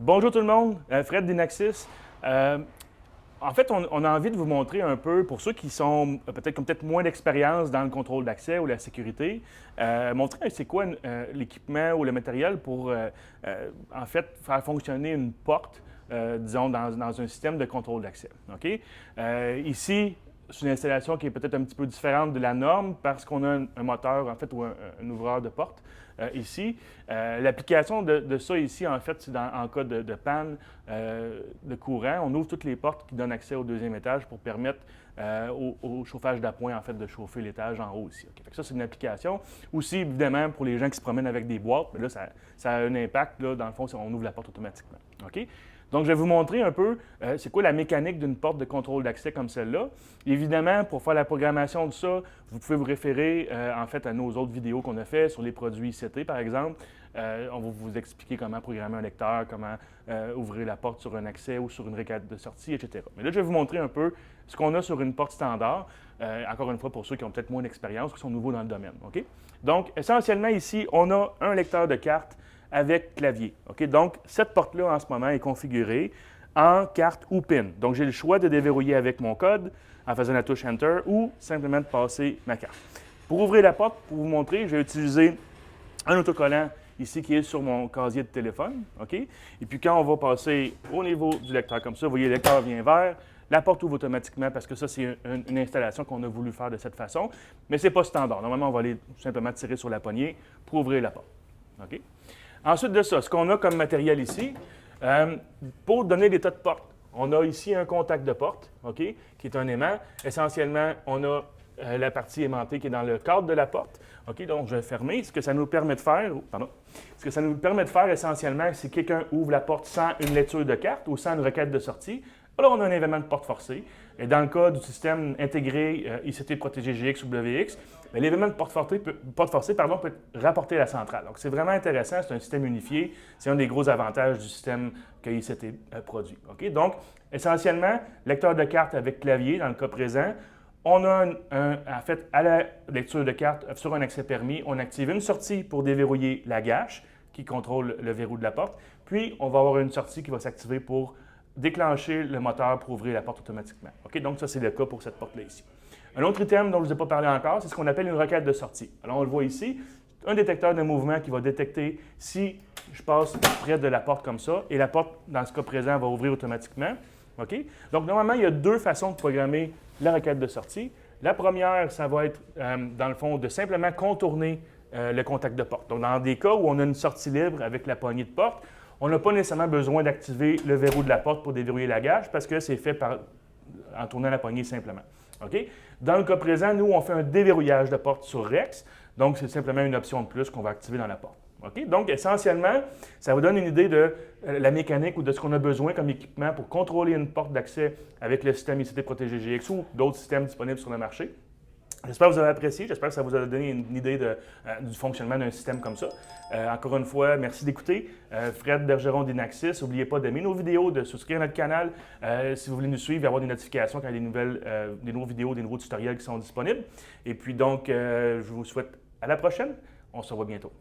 Bonjour tout le monde, Fred d'Inaxis. En fait, on a envie de vous montrer un peu, pour ceux qui sont peut-être moins d'expérience dans le contrôle d'accès ou la sécurité, montrer c'est quoi l'équipement ou le matériel pour en fait faire fonctionner une porte, disons, dans un système de contrôle d'accès. OK? Ici, c'est une installation qui est peut-être un petit peu différente de la norme parce qu'on a un moteur, en fait, ou un ouvreur de porte ici. L'application de ça ici, en fait, c'est en cas de panne de courant. On ouvre toutes les portes qui donnent accès au deuxième étage pour permettre au chauffage d'appoint, en fait, de chauffer l'étage en haut ici. Okay? Fait que ça, c'est une application. Aussi, évidemment, pour les gens qui se promènent avec des boîtes, mais là, ça a un impact, là, dans le fond, si on ouvre la porte automatiquement. OK? Donc, je vais vous montrer un peu c'est quoi la mécanique d'une porte de contrôle d'accès comme celle-là. Évidemment, pour faire la programmation de ça, vous pouvez vous référer en fait à nos autres vidéos qu'on a fait sur les produits ICT, par exemple. On va vous expliquer comment programmer un lecteur, comment ouvrir la porte sur un accès ou sur une requête de sortie, etc. Mais là, je vais vous montrer un peu ce qu'on a sur une porte standard. Encore une fois, pour ceux qui ont peut-être moins d'expérience, qui sont nouveaux dans le domaine. OK? Donc, essentiellement, ici, on a un lecteur de carte avec clavier. OK? Donc, cette porte-là, en ce moment, est configurée en carte ou PIN. Donc, j'ai le choix de déverrouiller avec mon code en faisant la touche Enter ou simplement de passer ma carte. Pour ouvrir la porte, pour vous montrer, je vais utiliser un autocollant ici qui est sur mon casier de téléphone. OK? Et puis, quand on va passer au niveau du lecteur comme ça, vous voyez, le lecteur vient vert. La porte ouvre automatiquement parce que ça, c'est une installation qu'on a voulu faire de cette façon. Mais ce n'est pas standard. Normalement, on va aller simplement tirer sur la poignée pour ouvrir la porte. OK? Ensuite de ça, ce qu'on a comme matériel ici, pour donner l'état de porte, on a ici un contact de porte, OK, qui est un aimant. Essentiellement, on a la partie aimantée qui est dans le cadre de la porte. OK, donc je vais fermer. Ce que ça nous permet de faire, essentiellement, c'est que quelqu'un ouvre la porte sans une lecture de carte ou sans une requête de sortie. Alors, on a un événement de porte forcée. Et dans le cas du système intégré ICT protégé GX ou WX, l'événement de porte forcée peut être rapporté à la centrale. Donc, c'est vraiment intéressant. C'est un système unifié. C'est un des gros avantages du système que ICT produit. OK? Donc, essentiellement, lecteur de carte avec clavier, dans le cas présent, on a en fait, à la lecture de carte sur un accès permis, on active une sortie pour déverrouiller la gâche qui contrôle le verrou de la porte. Puis, on va avoir une sortie qui va s'activer pour déclencher le moteur pour ouvrir la porte automatiquement. OK? Donc, ça, c'est le cas pour cette porte-là ici. Un autre item dont je ne vous ai pas parlé encore, c'est ce qu'on appelle une requête de sortie. Alors, on le voit ici, un détecteur de mouvement qui va détecter si je passe près de la porte comme ça, et la porte, dans ce cas présent, va ouvrir automatiquement. OK? Donc, normalement, il y a deux façons de programmer la requête de sortie. La première, ça va être, dans le fond, de simplement contourner le contact de porte. Donc, dans des cas où on a une sortie libre avec la poignée de porte, on n'a pas nécessairement besoin d'activer le verrou de la porte pour déverrouiller la gâche parce que c'est fait en tournant la poignée simplement. OK? Dans le cas présent, nous, on fait un déverrouillage de porte sur Rex. Donc, c'est simplement une option de plus qu'on va activer dans la porte. OK? Donc, essentiellement, ça vous donne une idée de la mécanique ou de ce qu'on a besoin comme équipement pour contrôler une porte d'accès avec le système ICT Protégé GX ou d'autres systèmes disponibles sur le marché. J'espère que vous avez apprécié. J'espère que ça vous a donné une idée du fonctionnement d'un système comme ça. Encore une fois, merci d'écouter. Fred Bergeron d'Inaxis. N'oubliez pas d'aimer nos vidéos, de souscrire à notre canal. Si vous voulez nous suivre et avoir des notifications quand il y a des nouvelles vidéos, des nouveaux tutoriels qui sont disponibles. Et puis donc, je vous souhaite à la prochaine. On se revoit bientôt.